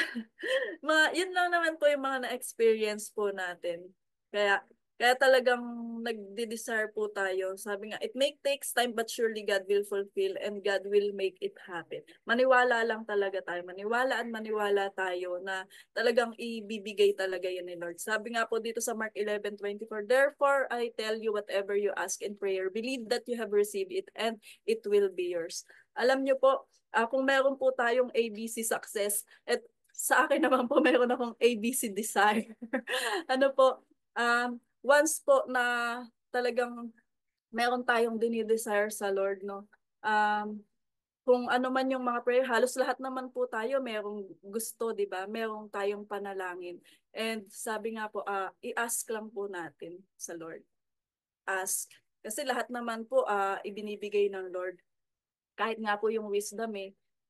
yun lang naman po yung mga na-experience po natin. Kaya kaya talagang nagde-desire po tayo. Sabi nga, it may takes time but surely God will fulfill and God will make it happen. Maniwala lang talaga tayo. Maniwala at maniwala tayo na talagang ibibigay talaga yun ni Lord. Sabi nga po dito sa Mark 11:24, therefore I tell you whatever you ask in prayer, believe that you have received it and it will be yours. Alam niyo po, kung meron po tayong ABC success, at sa akin naman po meron akong ABC desire. Ano po, once po na talagang meron tayong dinidesire sa Lord, no? Um, kung ano man yung mga prayer, halos lahat naman po tayo merong gusto, di ba? Merong tayong panalangin. And sabi nga po, i-ask lang po natin sa Lord. Ask. Kasi lahat naman po ibinibigay ng Lord. Kahit nga po yung wisdom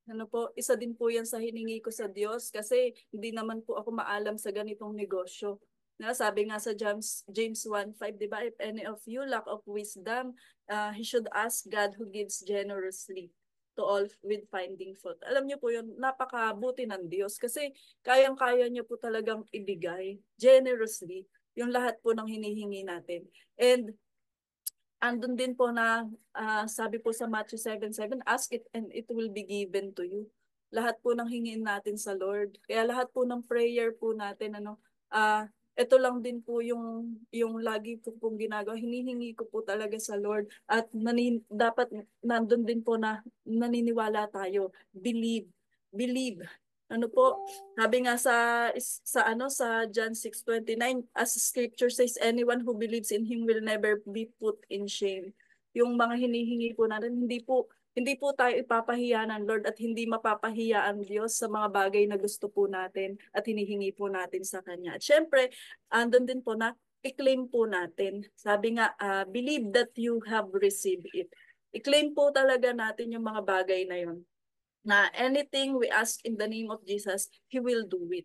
ano po, isa din po yan sa hiningi ko sa Diyos kasi hindi naman po ako maalam sa ganitong negosyo. Sabi nga sa James 1:5, di ba? If any of you lack of wisdom, he should ask God who gives generously to all with finding fault. Alam niyo po yun, napakabuti ng Diyos kasi kayang-kaya niya po talagang ibigay generously yung lahat po ng hinihingi natin. And andun din po na sabi po sa Matthew 7:7, ask it and it will be given to you. Lahat po ng hingin natin sa Lord. Kaya lahat po ng prayer po natin, ito lang din po yung lagi po pong ginagawa. Hinihingi ko po talaga sa Lord. At dapat nandun din po na naniniwala tayo. Believe. Believe. Ano po, sabi nga sa John 6:29, as scripture says, anyone who believes in him will never be put in shame. Yung mga hinihingi po natin, hindi po tayo ipapahiya ng Lord at hindi mapapahiya ang Diyos sa mga bagay na gusto po natin at hinihingi po natin sa Kanya. At syempre, andun din po na i-claim po natin. Sabi nga, believe that you have received it. I-claim po talaga natin yung mga bagay na yun na anything we ask in the name of Jesus, He will do it.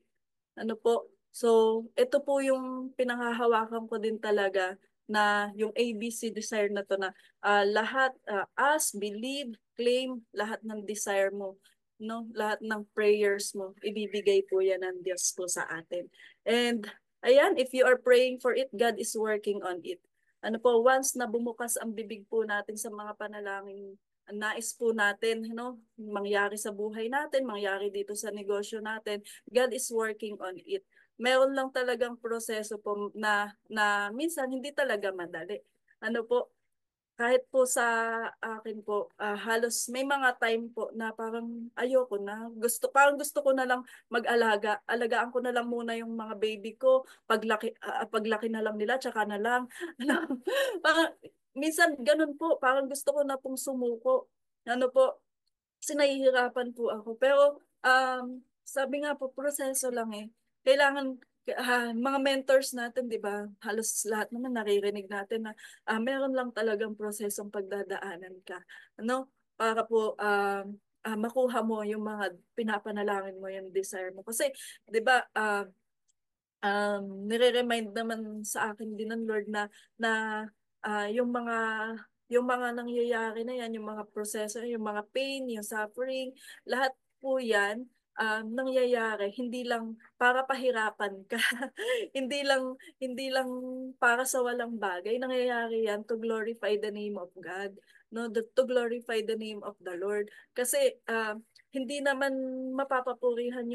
Ano po? So, ito po yung pinanghahawakan ko din talaga na yung ABC desire na to na lahat, ask, believe, claim, lahat ng desire mo, no? Lahat ng prayers mo, ibibigay po yan ng Diyos po sa atin. And, ayan, if you are praying for it, God is working on it. Ano po, once na bumukas ang bibig po natin sa mga panalangin nais po natin, mangyari sa buhay natin, mangyari dito sa negosyo natin, God is working on it. Meron lang talagang proseso po na minsan hindi talaga madali. Ano po, kahit po sa akin po, halos may mga time po na parang ayoko na. Parang gusto ko na lang mag-alaga. Alagaan ko na lang muna yung mga baby ko. Paglaki na lang nila, tsaka na lang. Parang, minsan ganun po, parang gusto ko na pong sumuko. Ano po, kasi nahihirapan po ako. Pero sabi nga po, proseso lang eh. Kailangan, mga mentors natin, di ba? Halos lahat naman naririnig natin na meron lang talagang prosesong pagdadaanan ka. Ano? Para po makuha mo yung mga pinapanalangin mo, yung desire mo. Kasi, di ba, nire-remind naman sa akin din ng Lord na yung mga nangyayari na yan, yung mga proseso, yung mga pain, yung suffering, lahat po yan nangyayari hindi lang para pahirapan ka. Hindi lang para sa walang bagay. Nangyayari yan to glorify the name of God, no? To glorify the name of the Lord. Kasi hindi naman mapapapurihan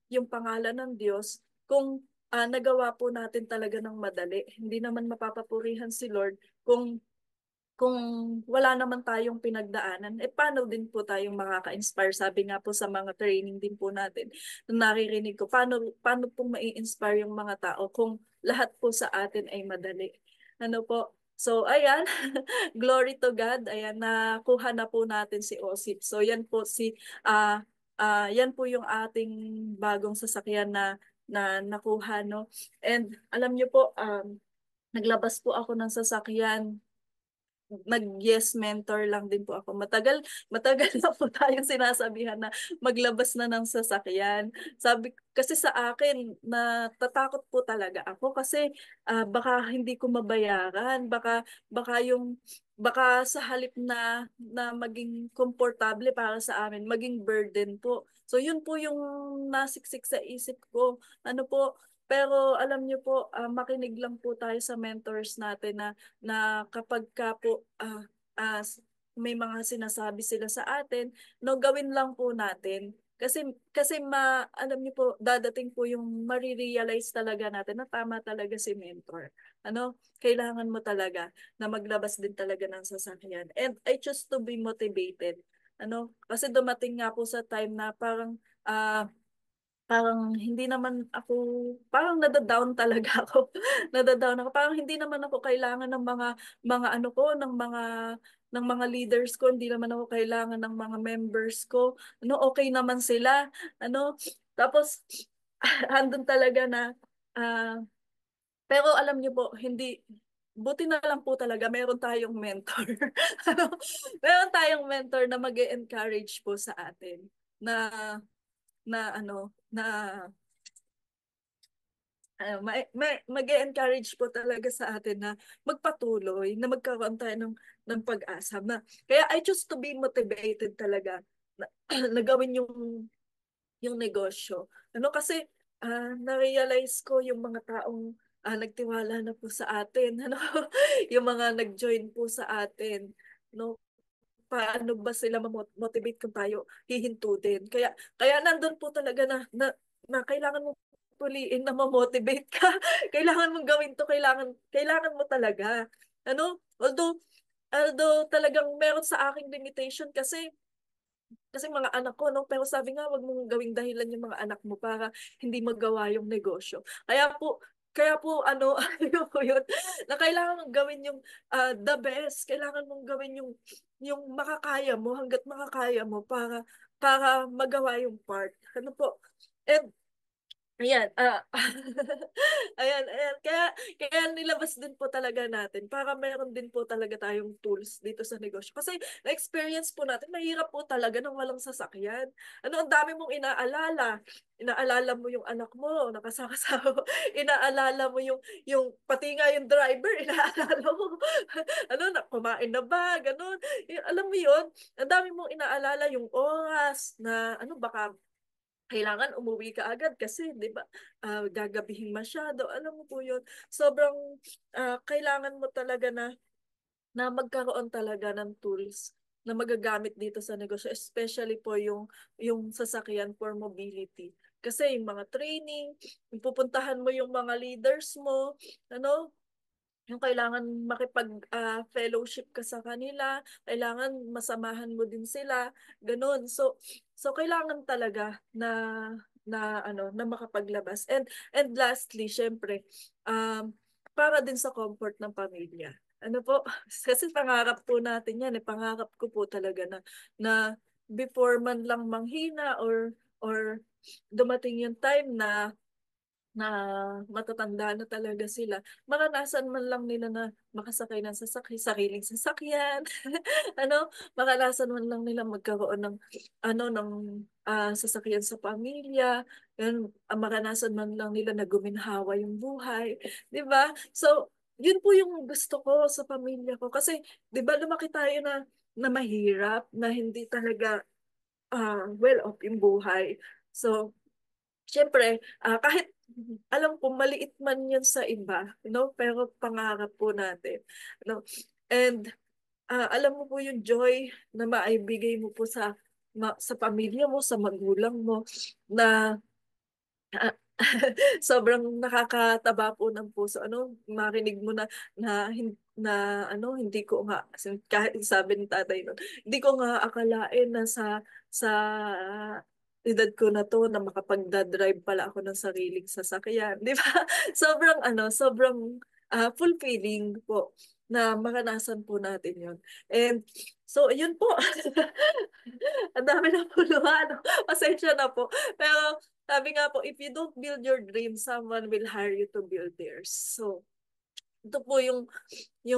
yung pangalan ng Diyos kung nagawa po natin talaga ng madali. Hindi naman mapapapurihan si Lord kung wala naman tayong pinagdaanan. Paano din po tayong makaka-inspire? Sabi nga po sa mga training din po natin, na naririnig ko, paano pong mai-inspire yung mga tao kung lahat po sa atin ay madali? Ano po? So, ayan, glory to God. Ayan, nakuha na po natin si Osip. So, yan po yung ating bagong sasakyan na nakuha, no? And alam niyo po, naglabas po ako ng sasakyan nag-yes mentor lang din po ako. Matagal na po tayong sinasabihan na maglabas na ng sasakyan. Sabi kasi sa akin, natatakot po talaga ako kasi baka hindi ko mabayaran, baka yung baka sa halip na maging komportable para sa amin, maging burden po. So yun po yung nasiksik sa isip ko. Ano po, pero alam niyo po, makinig lang po tayo sa mentors natin na kapag ka po may mga sinasabi sila sa atin, no, gawin lang po natin. Kasi alam niyo po, dadating po yung marirealize talaga natin na tama talaga si mentor. Ano, kailangan mo talaga na maglabas din talaga ng sasakyan. And I choose to be motivated. Ano, kasi dumating nga po sa time na parang hindi naman ako, parang nadadown talaga ako. Nadadown ako. Parang hindi naman ako kailangan ng mga ano ko, ng mga leaders ko, hindi naman ako kailangan ng mga members ko. Ano, okay naman sila. Ano, tapos andun talaga na ah, pero alam niyo po, hindi buti na lang po talaga meron tayong mentor. Ano, meron tayong mentor na mag-encourage po sa atin na mag-encourage po talaga sa atin na magpatuloy, na magkaroon tayo ng pag-asa. Kaya I choose to be motivated talaga na, na gawin yung negosyo. Ano kasi na-realize ko yung mga taong nagtiwala na po sa atin, ano, yung mga nag-join po sa atin, no, paano ba sila motivate kung tayo hihinto din. Kaya nandun po talaga na kailangan mo puliin na ma-motivate ka. Kailangan mong gawin to, kailangan mo talaga. Ano? Although talagang meron sa aking limitation kasi mga anak ko, no? Pero sabi nga, wag mong gawing dahilan yung mga anak mo para hindi magawa yung negosyo. Kaya po, ano, ano po yun, na kailangan mong gawin yung the best. Kailangan mong gawin yung makakaya mo, hanggat makakaya mo para magawa yung part. Ano po? And ayan, ayan. Kaya nilabas din po talaga natin para meron din po talaga tayong tools dito sa negosyo. Kasi na-experience po natin, mahirap po talaga nang walang sasakyan. Ano, ang dami mong inaalala. Inaalala mo yung anak mo, nakasama inaalala mo pati nga yung driver, inaalala mo. Ano, kumain na ba? Ganun. Alam mo yun, ang dami mong inaalala yung oras na, ano, baka kailangan umuwi ka agad kasi 'di ba gagabihin masyado, alam mo po yun, sobrang kailangan mo talaga na magkaroon talaga ng tools na magagamit dito sa negosyo, especially po yung sasakyan for mobility, kasi yung mga training, yung pupuntahan mo yung mga leaders mo, ano, yung kailangan makipag fellowship ka sa kanila, kailangan masamahan mo din sila, ganun. So kailangan talaga na makapaglabas. And lastly, syempre, para din sa comfort ng pamilya. Ano po? Kasi pangarap po natin yan, pangarap ko po talaga na before man lang manghina or dumating yung time na matatanda na talaga sila, maranasan man lang nila na makasakay ng sariling sasakyan, ano, maranasan man lang nila magkaroon ng sasakyan sa pamilya, yun, maranasan man lang nila na guminhawa yung buhay, 'di ba? So, yun po yung gusto ko sa pamilya ko kasi 'di ba lumaki tayo na mahirap, na hindi talaga well off yung buhay. So, siyempre, kahit alam ko maliit man yun sa iba, pero pangarap po natin, no? And alam mo po yung joy na maibigay mo po sa pamilya mo, sa magulang mo, na ah, sobrang nakakataba po ng puso. Ano, marinig mo na hindi ko nga, kahit sabi ni tatay nun, hindi ko nga akalain na sa edad ko na to na makapagdadrive pala ako ng sariling sasakyan. Di ba? Sobrang fulfilling po na maranasan po natin yun. And so, yun po. Ang dami na po luha, no? Pasensya na po. Pero sabi nga po, if you don't build your dream, someone will hire you to build theirs. So, ito po yung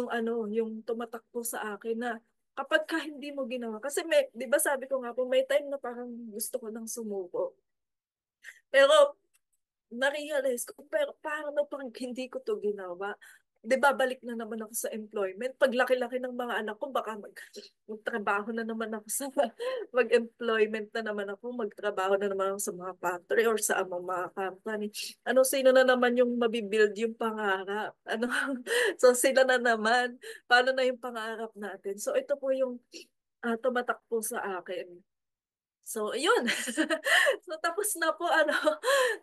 ano, yung tumatak po sa akin na kapag ka hindi mo ginawa, kasi may, di ba sabi ko nga po, may time na parang gusto ko nang sumuko. Pero na-realize ko, pero paano pang hindi ko to ginawa? Di ba, balik na naman ako sa employment. Pag laki-laki ng mga anak ko, baka magtrabaho na naman ako sa, mag-employment na naman ako, magtrabaho na naman ako sa mga factory or sa amang mga company. Ano, sino na naman yung mabibuild yung pangarap? Ano, so sila na naman. Paano na yung pangarap natin? So ito po yung tumatak po sa akin. So, yun. So, tapos na po, ano.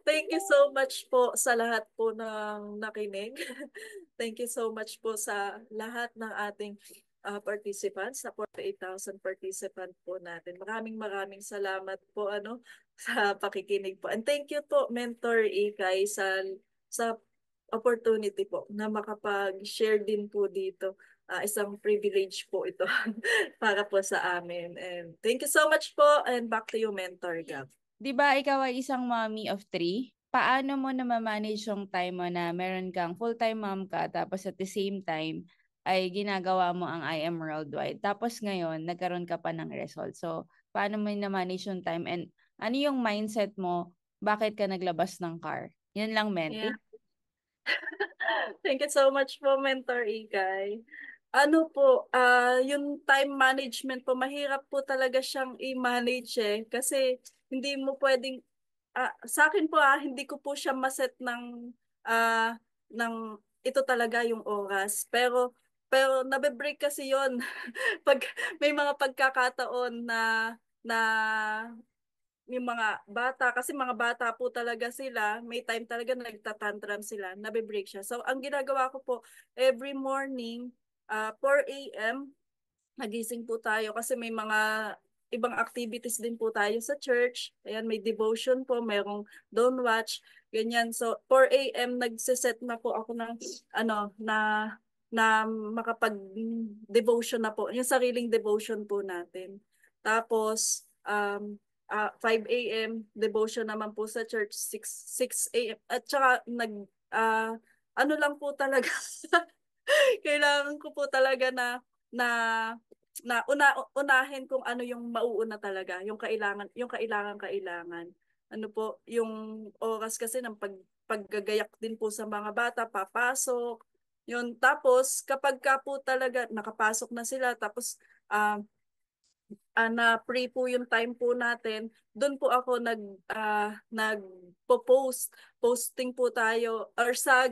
Thank you so much po sa lahat po ng nakinig. Thank you so much po sa lahat ng ating participants, sa 48,000 participant po natin. Maraming maraming salamat po, ano, sa pakikinig po. And thank you po, Mentor Ikay, sa opportunity po na makapag-share din po dito. Isang privilege po ito para po sa amin. And thank you so much po and back to you, Mentor Gab. Di ba ikaw ay isang mommy of three? Paano mo na ma-manage yung time mo na meron kang full-time mom ka tapos at the same time ay ginagawa mo ang I Am Worldwide. Tapos ngayon, nagkaroon ka pa ng result. So, paano mo na-manage yung time and ano yung mindset mo? Bakit ka naglabas ng car? Yun lang, Yeah. Menti. Thank you so much po, Mentor Ikay. Ano po, yung time management po, mahirap po talaga siyang i-manage kasi hindi mo pwedeng, sa akin po hindi ko po siya maset ng ito talaga yung oras. Pero nabe-break kasi yon pag may mga pagkakataon na yung mga bata, kasi mga bata po talaga sila, may time talaga na nagtatantrum sila, nabe-break siya. So, ang ginagawa ko po, every morning, 4 a.m., nagising po tayo kasi may mga ibang activities din po tayo sa church. Ayan, may devotion po, mayroong don't watch, ganyan. So, 4 a.m. nagsiset na po ako ng, ano, na makapag-devotion na po, yung sariling devotion po natin. Tapos, 5 a.m. devotion naman po sa church, 6 a.m. At saka, ano lang po talaga, kailangan ko po talaga na unahin kung ano yung mauuna talaga, yung kailangan. Ano po, yung oras kasi ng paggagayak din po sa mga bata, papasok. Yun, tapos kapag ka po talaga nakapasok na sila, tapos ah, na free po yung time po natin, doon po ako posting po tayo or sa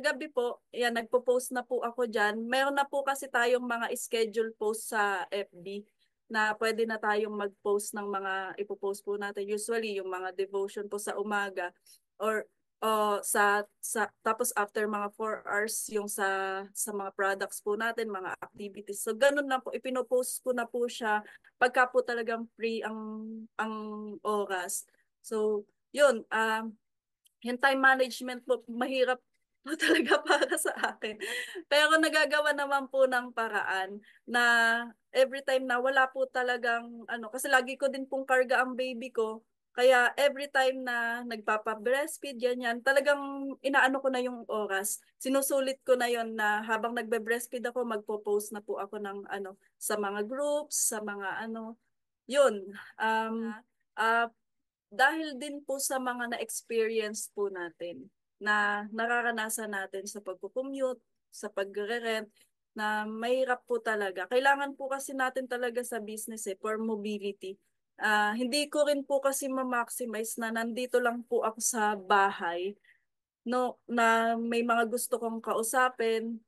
gabi po, yan nagpo-post na po ako diyan. Meron na po kasi tayong mga schedule post sa FB na pwede na tayong mag-post ng mga ipo-post po natin. Usually yung mga devotion po sa umaga or tapos after mga 4 hours yung sa mga products po natin, mga activities. So ganun na po, ipinopost ko na po siya pagka po talagang free ang oras. So yun, yung time management po mahirap po talaga para sa akin. Pero nagagawa naman po ng paraan na every time na wala po talagang ano, kasi lagi ko din pong karga ang baby ko. Kaya every time na nagpapa-breastfeed, ganyan, talagang inaano ko na yung oras. Sinusulit ko na yon na habang nagbe-breastfeed ako, magpo-post na po ako ng ano, sa mga groups, sa mga ano, yun. Uh, dahil din po sa mga na-experience po natin na nararanasan natin sa pagko-commute, sa pagre-rent, na mahirap po talaga. Kailangan po kasi natin talaga sa business for mobility. Hindi ko rin po kasi ma-maximize na nandito lang po ako sa bahay, no, na may mga gusto kong kausapin,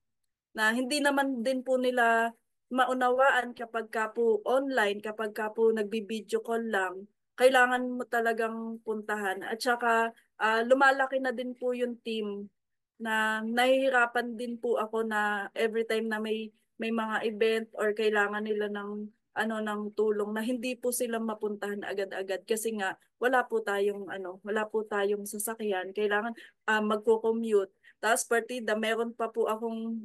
na hindi naman din po nila maunawaan kapag ka po online, kapag ka po nagbi-video call lang, kailangan mo talagang puntahan. At saka lumalaki na din po yung team na nahihirapan din po ako na every time na may mga event or kailangan nila ng ng tulong na hindi po sila mapuntahan agad-agad kasi nga wala po tayong sasakyan, kailangan magko-commute. Tapos partida, meron pa po akong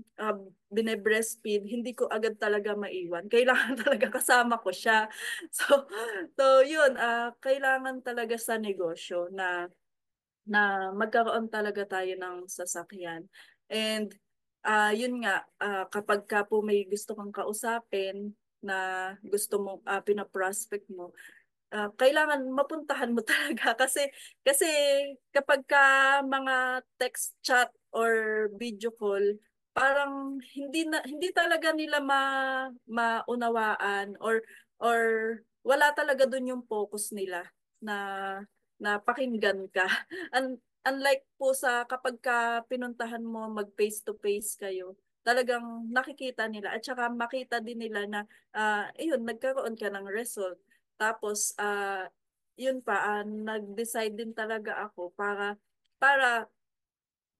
bine-breastfeed, hindi ko agad talaga maiwan. Kailangan talaga kasama ko siya. So yun, kailangan talaga sa negosyo na magkaroon talaga tayo ng sasakyan. And yun nga, kapag ka po may gusto kang kausapin na gusto mo pina-prospect mo, kailangan mapuntahan mo talaga kasi kapag ka mga text chat or video call, parang hindi talaga nila maunawaan or wala talaga dun yung focus nila na na pakinggan ka. Unlike po sa kapag ka pinuntahan mo mag face to face kayo, talagang nakikita nila at saka makita din nila na ayun, nagkaroon ka ng result. Tapos, yun pa, nag-decide din talaga ako para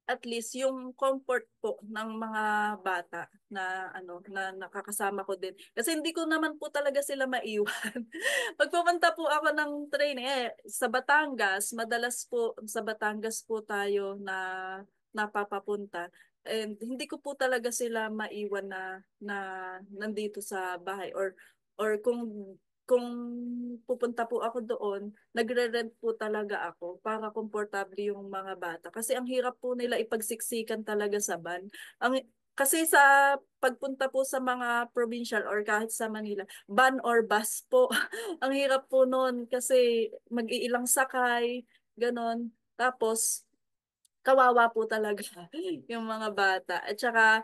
at least yung comfort po ng mga bata na na nakakasama ko din. Kasi hindi ko naman po talaga sila maiwan. Pag pumunta po ako ng training sa Batangas, madalas po sa Batangas po tayo na napapapunta. And hindi ko po talaga sila maiwan na nandito sa bahay or kung pupunta po ako doon, nagre-rent po talaga ako para komportable yung mga bata. Kasi ang hirap po nila ipagsiksikan talaga sa van. Kasi sa pagpunta po sa mga provincial or kahit sa Manila, van or bus po. Ang hirap po noon kasi mag-iilang sakay, ganon. Tapos, kawawa po talaga yung mga bata. At saka,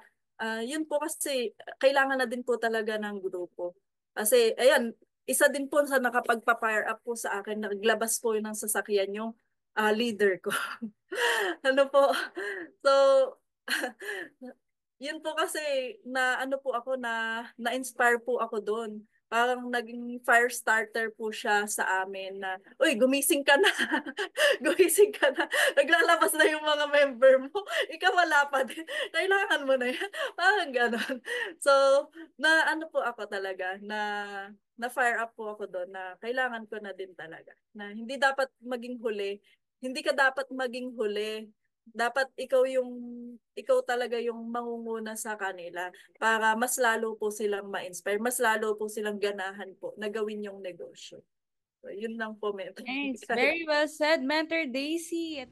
yun po kasi, kailangan na din po talaga ng grupo. Kasi, ayan, isa din po sa nakapagpa-fire up po sa akin, naglabas po yun ng sasakyan yung leader ko. Ano po? So, yun po kasi na ano po ako na-inspire po ako doon. Parang naging fire starter po siya sa amin na, uy, gumising ka na. Gumising ka na. Naglalabas na yung mga member mo. Ikaw wala pa din. Kailangan mo na yan. Parang ganon. So, na ano po ako talaga, na-fire up po ako doon na kailangan ko na din talaga. Na hindi dapat maging huli. Hindi ka dapat maging huli. Dapat ikaw talaga yung mangunguna sa kanila para mas lalo po silang ma-inspire, mas lalo po silang ganahan po na gawin yung negosyo. So, yun lang po, Mentor. Nice. Very well said, Mentor Daisy.